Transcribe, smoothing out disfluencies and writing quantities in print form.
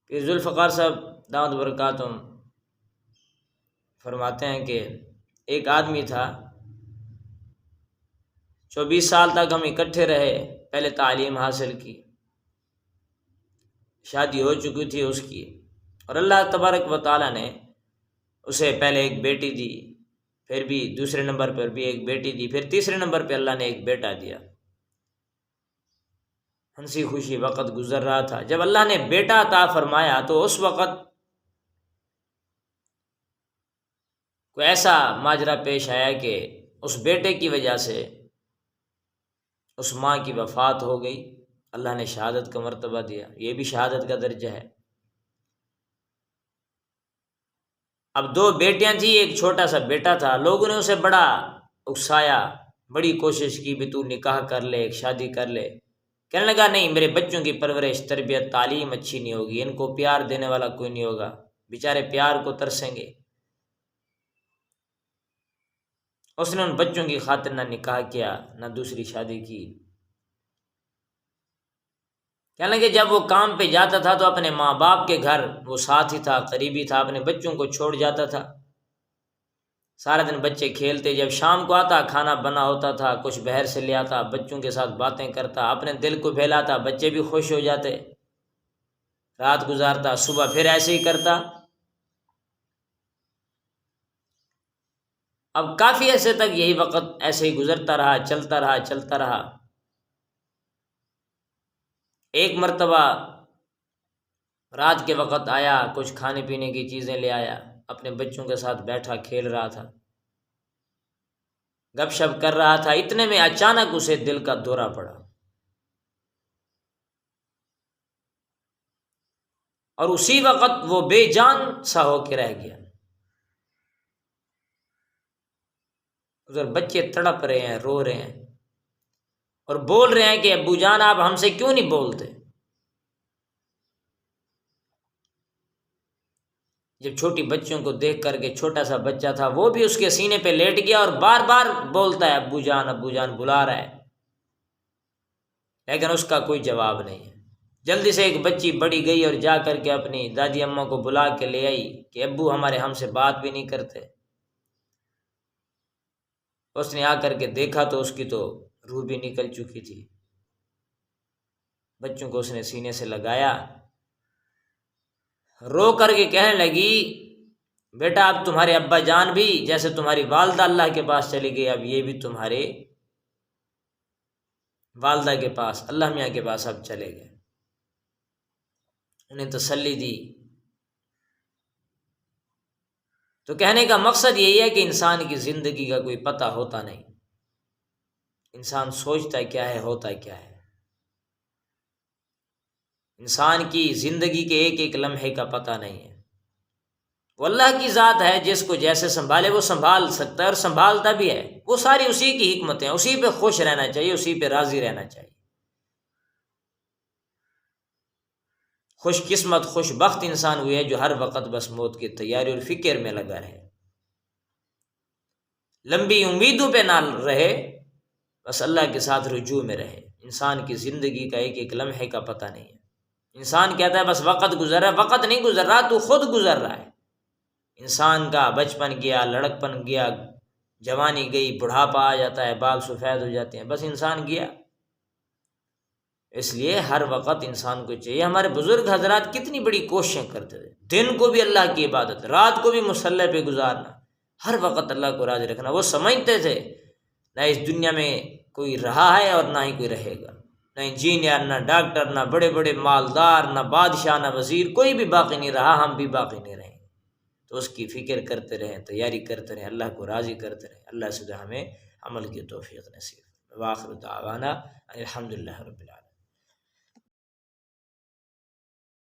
پھر ذوالفقار صاحب دامت برکاتہم فرماتے ہیں کہ ایک آدمی تھا، 24 سال تک ہم اکٹھے رہے، پہلے تعلیم حاصل کی، شادی ہو چکی تھی اس کی، اور اللہ تبارک و تعالیٰ نے اسے پہلے ایک بیٹی دی، پھر بھی دوسرے نمبر پر بھی ایک بیٹی دی، پھر تیسرے نمبر پہ اللہ نے ایک بیٹا دیا۔ ہنسی خوشی وقت گزر رہا تھا، جب اللہ نے بیٹا عطا فرمایا تو اس وقت کوئی ایسا ماجرا پیش آیا کہ اس بیٹے کی وجہ سے اس ماں کی وفات ہو گئی، اللہ نے شہادت کا مرتبہ دیا، یہ بھی شہادت کا درجہ ہے۔ اب 2 بیٹیاں تھیں، ایک چھوٹا سا بیٹا تھا، لوگوں نے اسے بڑا اکسایا، بڑی کوشش کی بھی تو نکاح کر لے، ایک شادی کر لے۔ کہنے لگا نہیں، میرے بچوں کی پرورش تربیت تعلیم اچھی نہیں ہوگی، ان کو پیار دینے والا کوئی نہیں ہوگا، بیچارے پیار کو ترسیں گے۔ اس نے ان بچوں کی خاطر نہ نکاح کیا، نہ دوسری شادی کی۔ کہنے لگے جب وہ کام پہ جاتا تھا تو اپنے ماں باپ کے گھر وہ ساتھ ہی تھا، قریبی تھا، اپنے بچوں کو چھوڑ جاتا تھا، سارا دن بچے کھیلتے، جب شام کو آتا کھانا بنا ہوتا تھا، کچھ باہر سے لے آتا، بچوں کے ساتھ باتیں کرتا، اپنے دل کو پھیلاتا، بچے بھی خوش ہو جاتے، رات گزارتا، صبح پھر ایسے ہی کرتا۔ اب کافی عرصے تک یہی وقت ایسے ہی گزرتا رہا، چلتا رہا۔ ایک مرتبہ رات کے وقت آیا، کچھ کھانے پینے کی چیزیں لے آیا، اپنے بچوں کے ساتھ بیٹھا کھیل رہا تھا، گپ شپ کر رہا تھا، اتنے میں اچانک اسے دل کا دورہ پڑا اور اسی وقت وہ بے جان سا ہو کے رہ گیا۔ ادھر بچے تڑپ رہے ہیں، رو رہے ہیں اور بول رہے ہیں کہ ابو جان آپ ہم سے کیوں نہیں بولتے۔ جب چھوٹی بچوں کو دیکھ کر کے، چھوٹا سا بچہ تھا وہ بھی اس کے سینے پہ لیٹ گیا اور بار بار بولتا ہے ابو جان بلا رہا ہے، لیکن اس کا کوئی جواب نہیں ہے۔ جلدی سے ایک بچی بڑی گئی اور جا کر کے اپنی دادی اماں کو بلا کے لے آئی کہ ابو ہمارے ہم سے بات بھی نہیں کرتے۔ اس نے آ کر کے دیکھا تو اس کی تو روح بھی نکل چکی تھی۔ بچوں کو اس نے سینے سے لگایا، رو کر کے کہنے لگی بیٹا اب تمہارے ابا جان بھی جیسے تمہاری والدہ اللہ کے پاس چلی گئی، اب یہ بھی تمہارے والدہ کے پاس، اللہ میاں کے پاس اب چلے گئے۔ انہیں تسلی دی۔ تو کہنے کا مقصد یہی ہے کہ انسان کی زندگی کا کوئی پتہ ہوتا نہیں، انسان سوچتا ہے کیا ہے، ہوتا ہے کیا ہے۔ انسان کی زندگی کے ایک ایک لمحے کا پتہ نہیں ہے۔ وہ اللہ کی ذات ہے، جس کو جیسے سنبھالے وہ سنبھال سکتا ہے اور سنبھالتا بھی ہے، وہ ساری اسی کی حکمتیں ہیں، اسی پہ خوش رہنا چاہیے، اسی پہ راضی رہنا چاہیے۔ خوش قسمت خوش بخت انسان ہوئے ہے جو ہر وقت بس موت کی تیاری اور فکر میں لگا رہے، لمبی امیدوں پہ نہ رہے، بس اللہ کے ساتھ رجوع میں رہے۔ انسان کی زندگی کا ایک ایک لمحے کا پتہ نہیں ہے۔ انسان کہتا ہے بس وقت گزر رہا ہے، وقت نہیں گزر رہا، تو خود گزر رہا ہے۔ انسان کا بچپن گیا، لڑکپن گیا، جوانی گئی، بڑھاپا آ جاتا ہے، بال سفید ہو جاتے ہیں، بس انسان گیا۔ اس لیے ہر وقت انسان کو چاہیے، ہمارے بزرگ حضرات کتنی بڑی کوششیں کرتے تھے، دن کو بھی اللہ کی عبادت، رات کو بھی مصلی پہ گزارنا، ہر وقت اللہ کو راضی رکھنا۔ وہ سمجھتے تھے نہ اس دنیا میں کوئی رہا ہے اور نہ ہی کوئی رہے گا، نہ انجینئر، نہ ڈاکٹر، نہ بڑے بڑے مالدار، نہ بادشاہ، نہ وزیر، کوئی بھی باقی نہیں رہا، ہم بھی باقی نہیں رہیں گے۔ تو اس کی فکر کرتے رہیں، تیاری کرتے رہیں، اللہ کو راضی کرتے رہیں۔ اللہ سے ہمیں عمل کی توفیق نصیب۔ وآخر دعوانا الحمدللہ رب العالمین۔